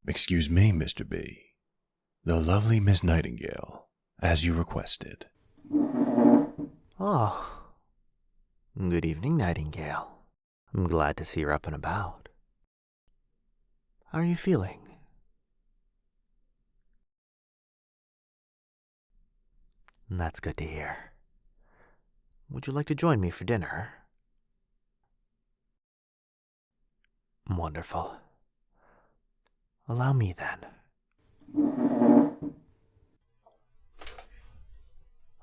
Excuse me, Mr. B. The lovely Miss Nightingale, as you requested. Oh, good evening, Nightingale. I'm glad to see you're up and about. How are you feeling? That's good to hear. Would you like to join me for dinner? Wonderful. Allow me then.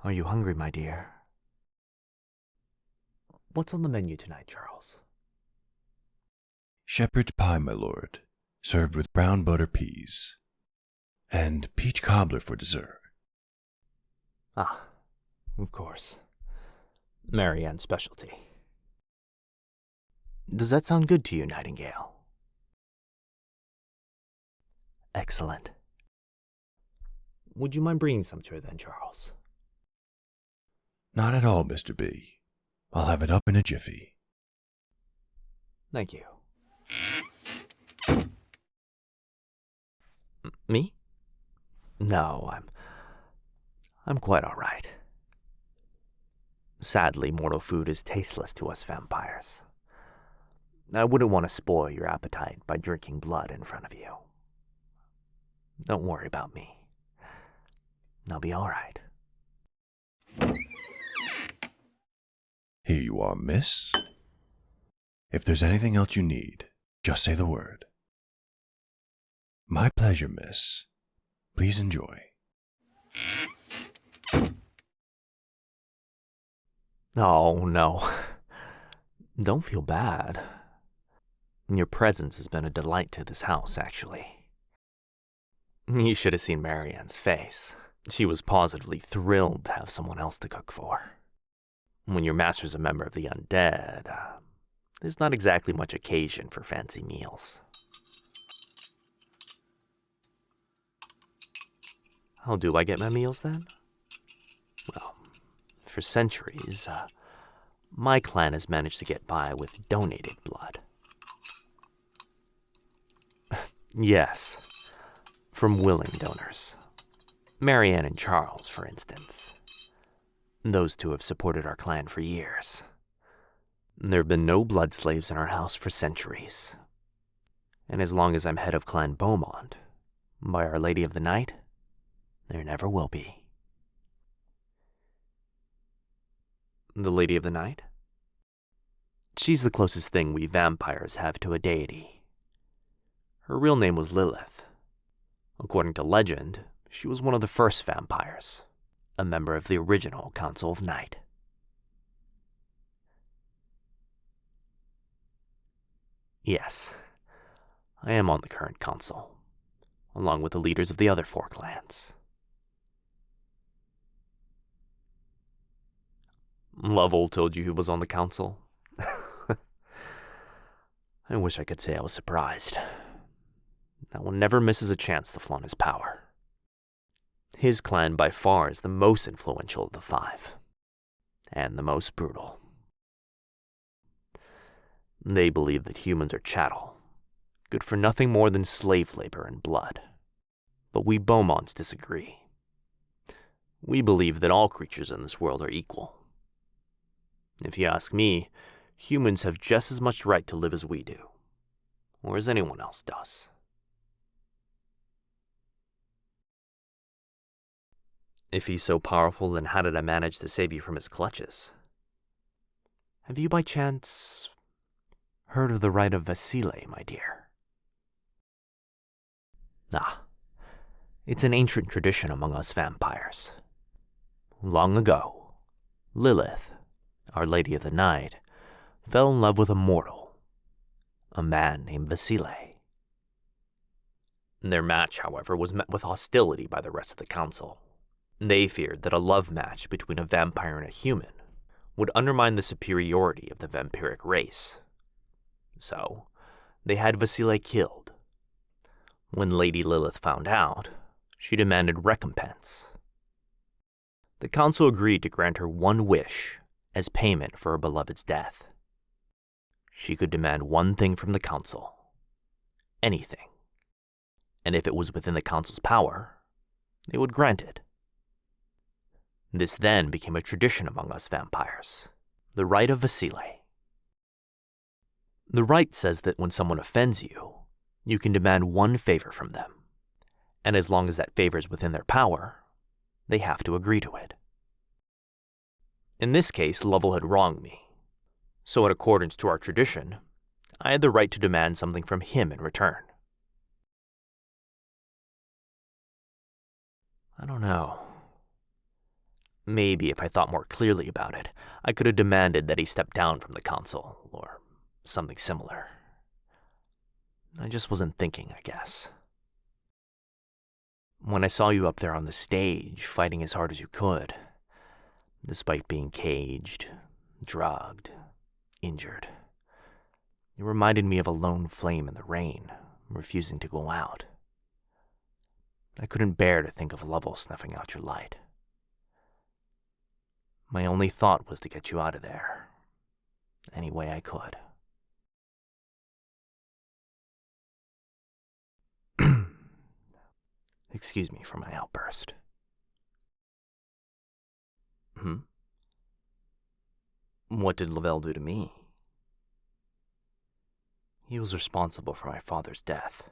Are you hungry, my dear? What's on the menu tonight, Charles? Shepherd's pie, my lord, served with brown butter peas. And peach cobbler for dessert. Ah, of course. Marianne's specialty. Does that sound good to you, Nightingale? Excellent. Would you mind bringing some to her then, Charles? Not at all, Mr. B. I'll have it up in a jiffy. Thank you. Me? No, I'm quite all right. Sadly, mortal food is tasteless to us vampires. I wouldn't want to spoil your appetite by drinking blood in front of you. Don't worry about me. I'll be all right. Here you are, miss. If there's anything else you need, just say the word. My pleasure, miss. Please enjoy. Oh, no. Don't feel bad. Your presence has been a delight to this house, actually. You should have seen Marianne's face. She was positively thrilled to have someone else to cook for. When your master's a member of the undead, there's not exactly much occasion for fancy meals. How do I get my meals, then? Well, for centuries, my clan has managed to get by with donated blood. Yes, from willing donors. Marianne and Charles, for instance. Those two have supported our clan for years. There have been no blood slaves in our house for centuries. And as long as I'm head of Clan Beaumont, by Our Lady of the Night, there never will be. The Lady of the Night? She's the closest thing we vampires have to a deity. Her real name was Lilith. According to legend, she was one of the first vampires, a member of the original Council of Night. Yes, I am on the current council, along with the leaders of the other 4 clans. Lovell told you he was on the council? I wish I could say I was surprised. That one never misses a chance to flaunt his power. His clan by far is the most influential of the 5, and the most brutal. They believe that humans are chattel, good for nothing more than slave labor and blood. But we Beaumonts disagree. We believe that all creatures in this world are equal. If you ask me, humans have just as much right to live as we do, or as anyone else does. If he's so powerful, then how did I manage to save you from his clutches? Have you by chance heard of the rite of Vasile, my dear? Ah, it's an ancient tradition among us vampires. Long ago, Lilith, Our Lady of the Night, fell in love with a mortal, a man named Vasile. Their match, however, was met with hostility by the rest of the council. They feared that a love match between a vampire and a human would undermine the superiority of the vampiric race. So, they had Vasile killed. When Lady Lilith found out, she demanded recompense. The council agreed to grant her one wish as payment for her beloved's death. She could demand one thing from the council. Anything. and if it was within the council's power, they would grant it. This then became a tradition among us vampires, the rite of Vasile. The rite says that when someone offends you, you can demand one favor from them, and as long as that favor is within their power, they have to agree to it. In this case, Lovell had wronged me, so in accordance to our tradition, I had the right to demand something from him in return. I don't know. Maybe if I thought more clearly about it, I could have demanded that he step down from the council, or something similar. I just wasn't thinking, I guess. When I saw you up there on the stage, fighting as hard as you could, despite being caged, drugged, injured, it reminded me of a lone flame in the rain, refusing to go out. I couldn't bear to think of Lovell snuffing out your light. My only thought was to get you out of there, any way I could. Excuse me for my outburst. What did Lavelle do to me? He was responsible for my father's death.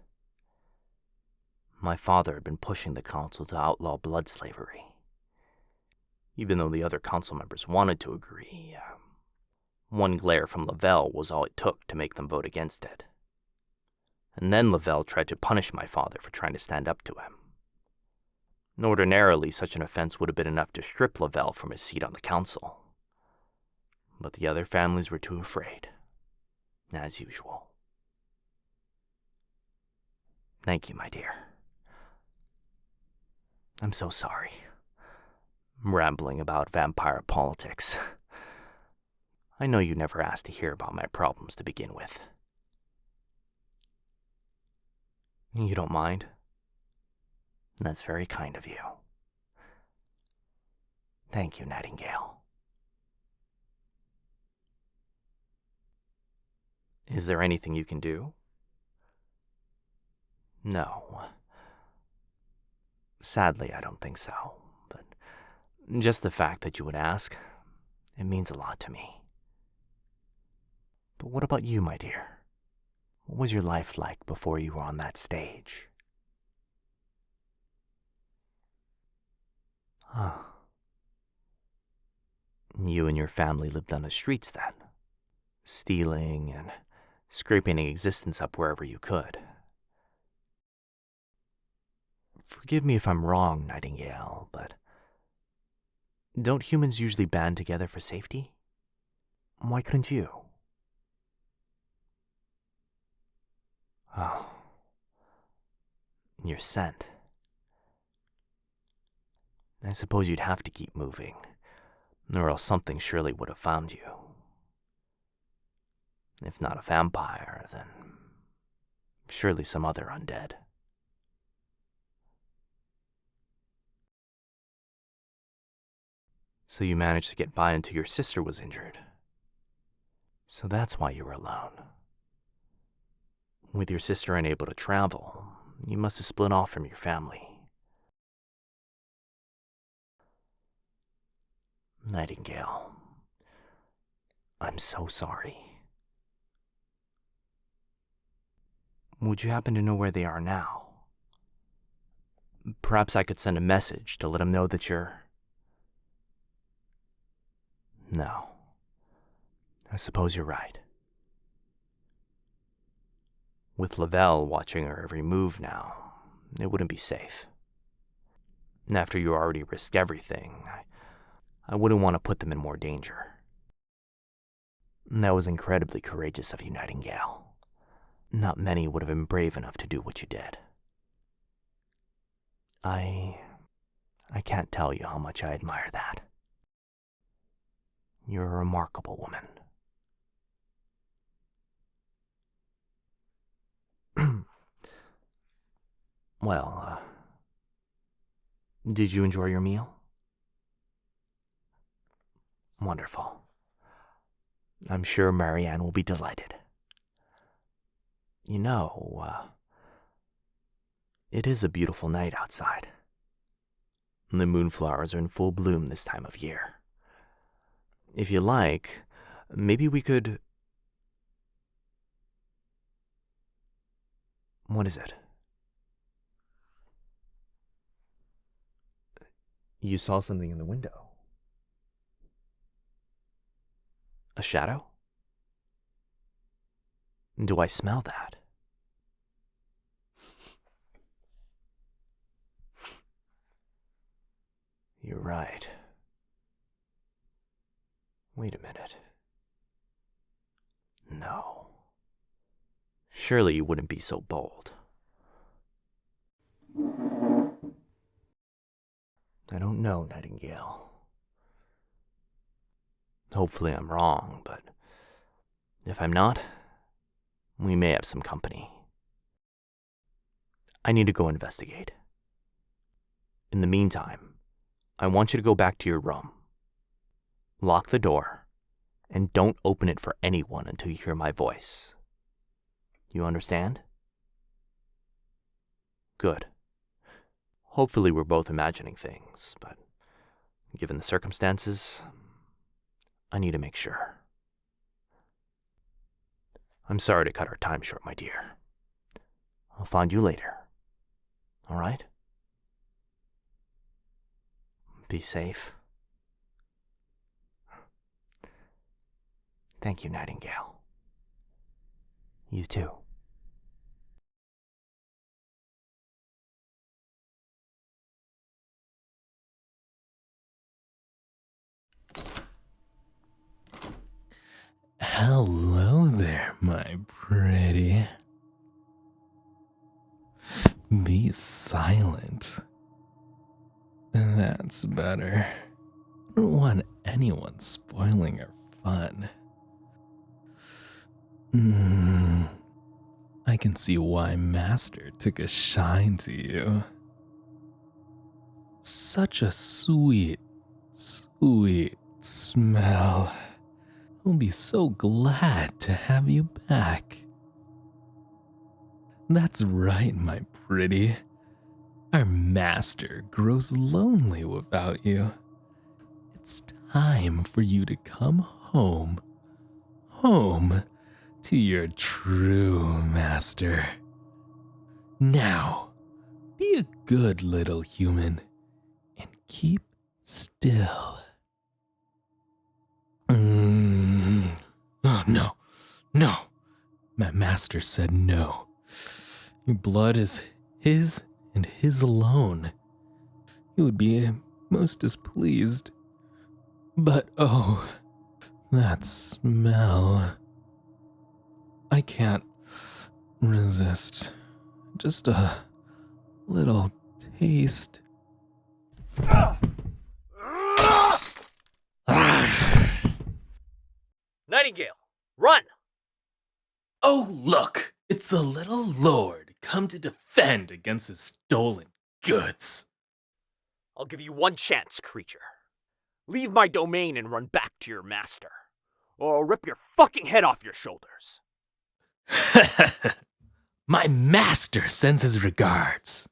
My father had been pushing the council to outlaw blood slavery. Even though the other council members wanted to agree, one glare from Lavelle was all it took to make them vote against it. And then Lavelle tried to punish my father for trying to stand up to him. Ordinarily, such an offense would have been enough to strip Lavelle from his seat on the council. But the other families were too afraid, as usual. Thank you, my dear. I'm so sorry. Rambling about vampire politics. I know you never asked to hear about my problems to begin with. You don't mind? That's very kind of you. Thank you, Nightingale. Is there anything you can do? No. Sadly, I don't think so, but just the fact that you would ask, it means a lot to me. But what about you, my dear? What was your life like before you were on that stage? You and your family lived on the streets then, stealing and scraping an existence up wherever you could. Forgive me if I'm wrong, Nightingale, but don't humans usually band together for safety? Why couldn't you? Oh, you're sent. I suppose you'd have to keep moving, or else something surely would have found you. If not a vampire, then surely some other undead. So you managed to get by until your sister was injured. So that's why you were alone. With your sister unable to travel, you must have split off from your family. Nightingale, I'm so sorry. Would you happen to know where they are now? Perhaps I could send a message to let them know that you're... No. I suppose you're right. With Lavelle watching her every move now, it wouldn't be safe. And after you already risked everything, I wouldn't want to put them in more danger. And that was incredibly courageous of you, Nightingale. Not many would have been brave enough to do what you did. I can't tell you how much I admire that. You're a remarkable woman. Well, did you enjoy your meal? Wonderful. I'm sure Marianne will be delighted. You know, It is a beautiful night outside. The moonflowers are in full bloom this time of year. If you like, maybe we could... What is it? You saw something in the window. A shadow? Do I smell that? You're right. Wait a minute. No. Surely you wouldn't be so bold. I don't know, Nightingale. Hopefully I'm wrong, but if I'm not, we may have some company. I need to go investigate. In the meantime, I want you to go back to your room. Lock the door, and don't open it for anyone until you hear my voice. You understand? Good. Hopefully we're both imagining things, but given the circumstances, I need to make sure. I'm sorry to cut our time short, my dear. I'll find you later. All right? Be safe. Thank you, Nightingale. You too. Hello there, my pretty. Be silent. That's better. I don't want anyone spoiling our fun. I can see why Master took a shine to you. Such a sweet, sweet smell. He'll be so glad to have you back. That's right, my pretty. Our master grows lonely without you. It's time for you to come home. Home to your true master. Now, be a good little human and keep still. Oh, no, no. My master said no. Your blood is his and his alone. He would be most displeased. But oh, that smell. I can't resist. Just a little taste. Nightingale, run! Oh, look! It's the little lord come to defend against his stolen goods. I'll give you one chance, creature. Leave my domain and run back to your master, or I'll rip your fucking head off your shoulders. My master sends his regards.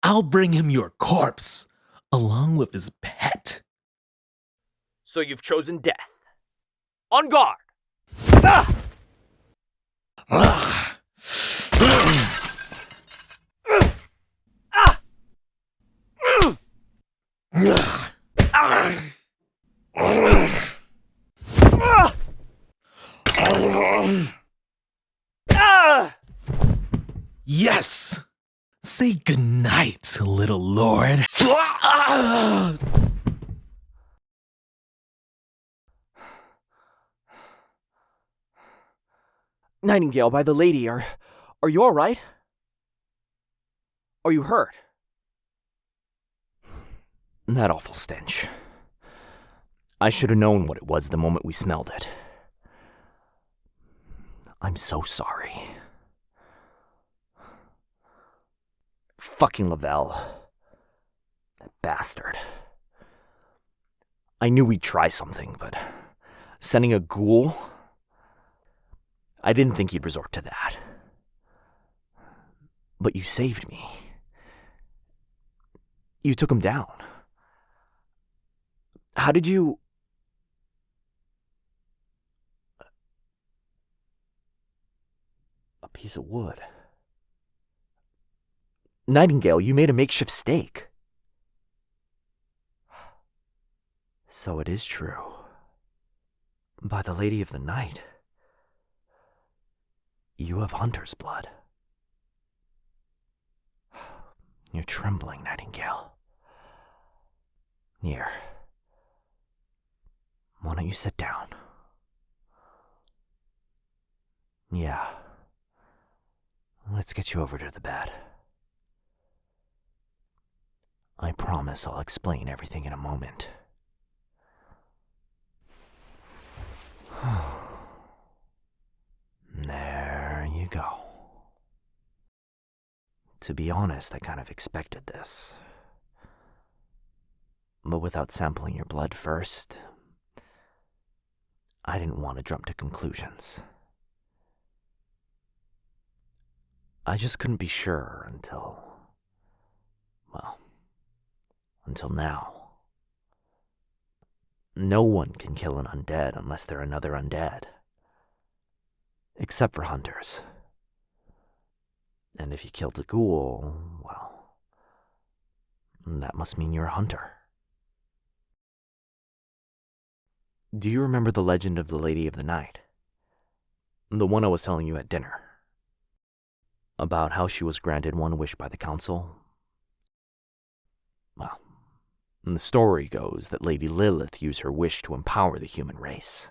I'll bring him your corpse, along with his pet. So you've chosen death. On guard! Ah! Yes! Say goodnight, little lord. Nightingale, by the lady, are you all right? Are you hurt? That awful stench. I should have known what it was the moment we smelled it. I'm so sorry. Fucking Lavelle. That bastard. I knew we'd try something, but sending a ghoul? I didn't think he'd resort to that. But you saved me. You took him down. How did you... A piece of wood. Nightingale, you made a makeshift stake. So it is true. By the Lady of the Night, you have hunter's blood. You're trembling, Nightingale. Here. Why don't you sit down? Yeah. Let's get you over to the bed. I promise I'll explain everything in a moment. There you go. To be honest, I kind of expected this. But without sampling your blood first, I didn't want to jump to conclusions. I just couldn't be sure until now. No one can kill an undead unless they're another undead. Except for hunters. And if you killed a ghoul, well, that must mean you're a hunter. Do you remember the legend of the Lady of the Night? The one I was telling you at dinner. About how she was granted one wish by the council? Well, the story goes that Lady Lilith used her wish to empower the human race.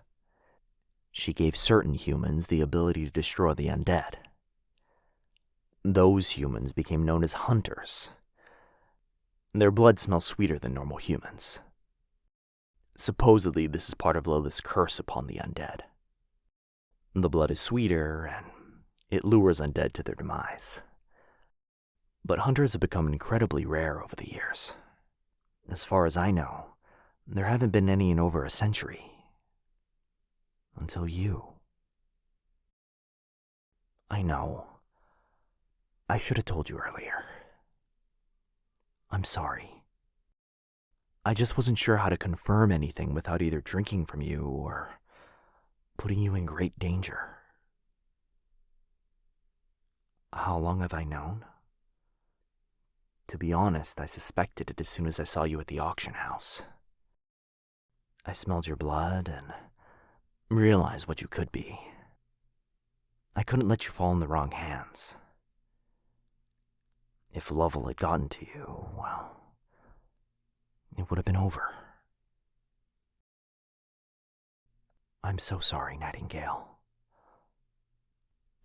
She gave certain humans the ability to destroy the undead. Those humans became known as hunters. Their blood smells sweeter than normal humans. Supposedly, this is part of Lilith's curse upon the undead. The blood is sweeter, and it lures undead to their demise. But hunters have become incredibly rare over the years. As far as I know, there haven't been any in over a century. Until you. I know. I should have told you earlier. I'm sorry. I just wasn't sure how to confirm anything without either drinking from you or putting you in great danger. How long have I known? To be honest, I suspected it as soon as I saw you at the auction house. I smelled your blood and realized what you could be. I couldn't let you fall in the wrong hands. If Lovell had gotten to you, well, it would have been over. I'm so sorry, Nightingale.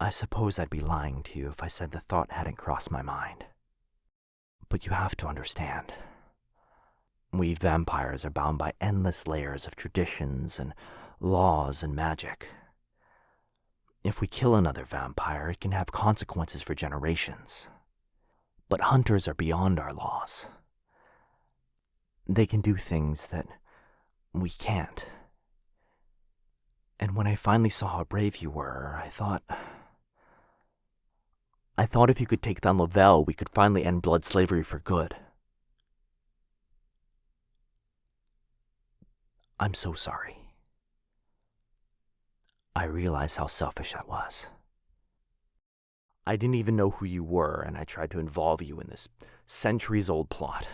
I suppose I'd be lying to you if I said the thought hadn't crossed my mind. But you have to understand. We vampires are bound by endless layers of traditions and laws and magic. If we kill another vampire, it can have consequences for generations. But hunters are beyond our laws. They can do things that we can't. And when I finally saw how brave you were, I thought if you could take down Lavelle, we could finally end blood slavery for good. I'm so sorry. I realize how selfish that was. I didn't even know who you were, and I tried to involve you in this centuries-old plot.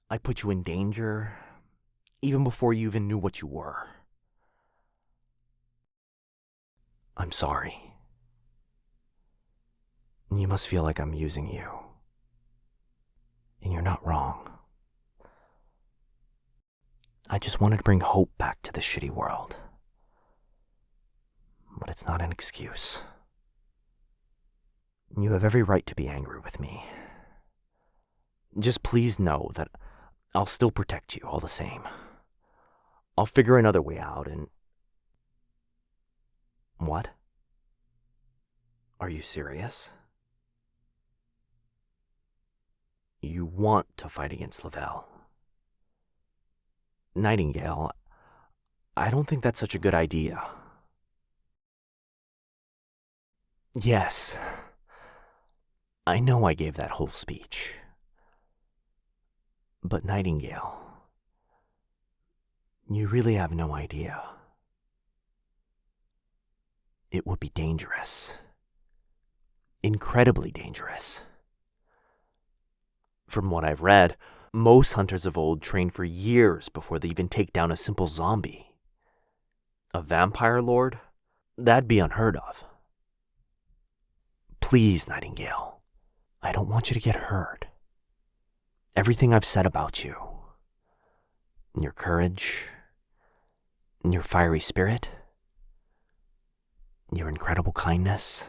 I put you in danger, even before you even knew what you were. I'm sorry. You must feel like I'm using you. And you're not wrong. I just wanted to bring hope back to this shitty world. But it's not an excuse. You have every right to be angry with me. Just please know that I'll still protect you all the same. I'll figure another way out and... What? Are you serious? You want to fight against Lavelle? Nightingale, I don't think that's such a good idea. Yes. I know I gave that whole speech. But Nightingale, you really have no idea. It would be dangerous. Incredibly dangerous. From what I've read, most hunters of old train for years before they even take down a simple zombie. A vampire lord? That'd be unheard of. Please, Nightingale, I don't want you to get hurt. Everything I've said about you, your courage, your fiery spirit, your incredible kindness,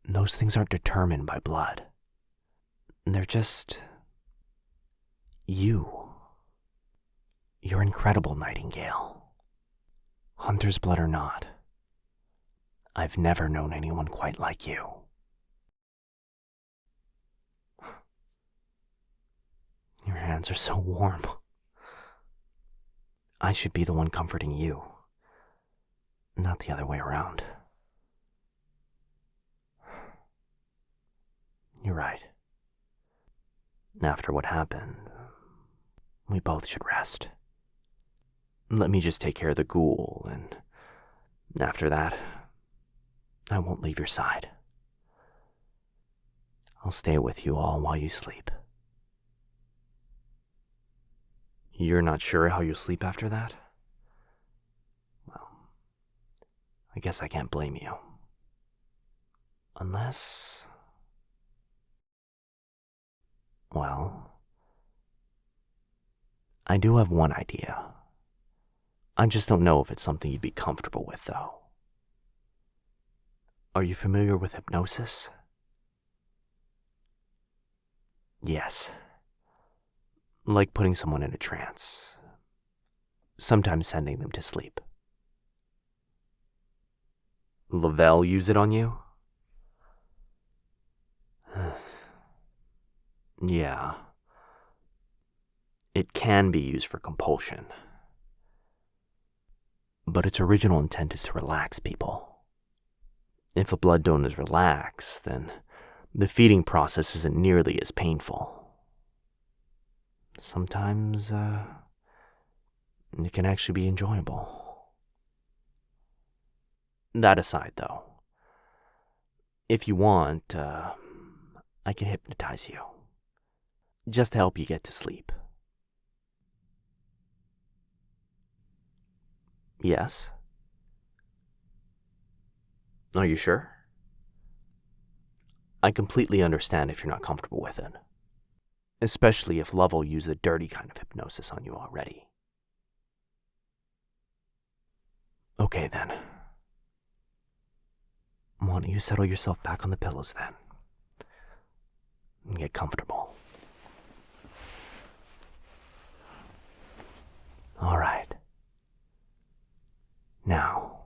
those things aren't determined by blood. They're just you. You're incredible, Nightingale. Hunter's blood or not, I've never known anyone quite like you. Your hands are so warm. I should be the one comforting you, not the other way around. You're right. After what happened, we both should rest. Let me just take care of the ghoul, and after that, I won't leave your side. I'll stay with you all while you sleep. You're not sure how you'll sleep after that? Well, I guess I can't blame you. Unless... well, I do have one idea. I just don't know if it's something you'd be comfortable with, though. Are you familiar with hypnosis? Yes. Like putting someone in a trance. Sometimes sending them to sleep. Lavelle use it on you? Yeah. It can be used for compulsion. But its original intent is to relax people. If a blood donor is relaxed, then the feeding process isn't nearly as painful. Sometimes, it can actually be enjoyable. That aside, though, if you want, I can hypnotize you. Just to help you get to sleep. Yes? Are you sure? I completely understand if you're not comfortable with it. Especially if Lovell used the dirty kind of hypnosis on you already. Okay then. Why don't you settle yourself back on the pillows then? And get comfortable. Alright. Now,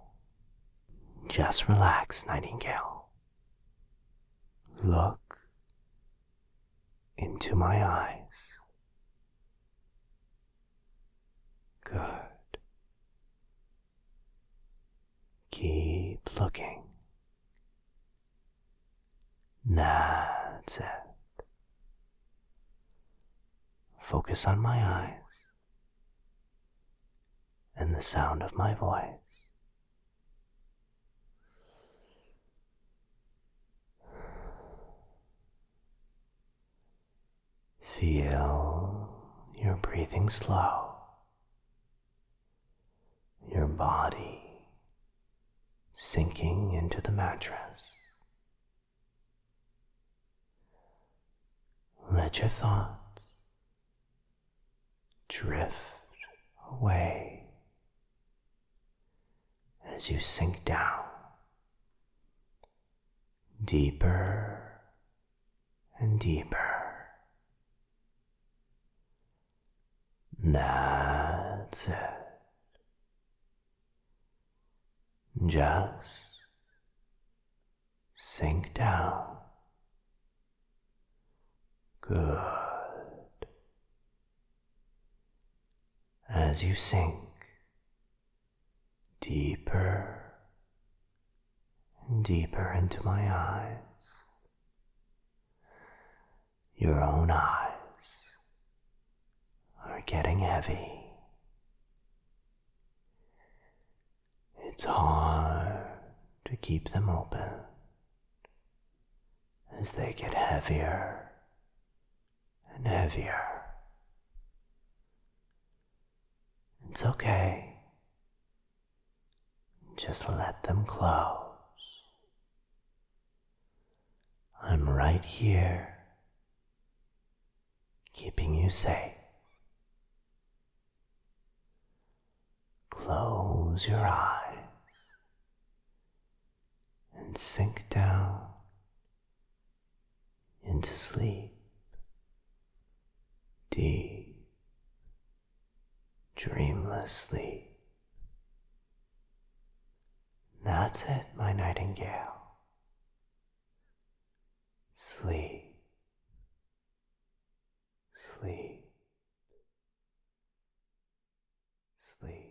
just relax, Nightingale. Look into my eyes. Good. Keep looking. That's it. Focus on my eyes and the sound of my voice. Feel your breathing slow, your body sinking into the mattress. Let your thoughts drift away as you sink down deeper and deeper. That's it. Just sink down. Good. As you sink deeper and deeper into my eyes, Your own eyes are getting heavy. It's hard to keep them open as they get heavier and heavier. It's okay. Just let them close. I'm right here, keeping you safe. Close your eyes and sink down into sleep. Deep, dreamless sleep. That's it, my nightingale. Sleep. Sleep. Sleep.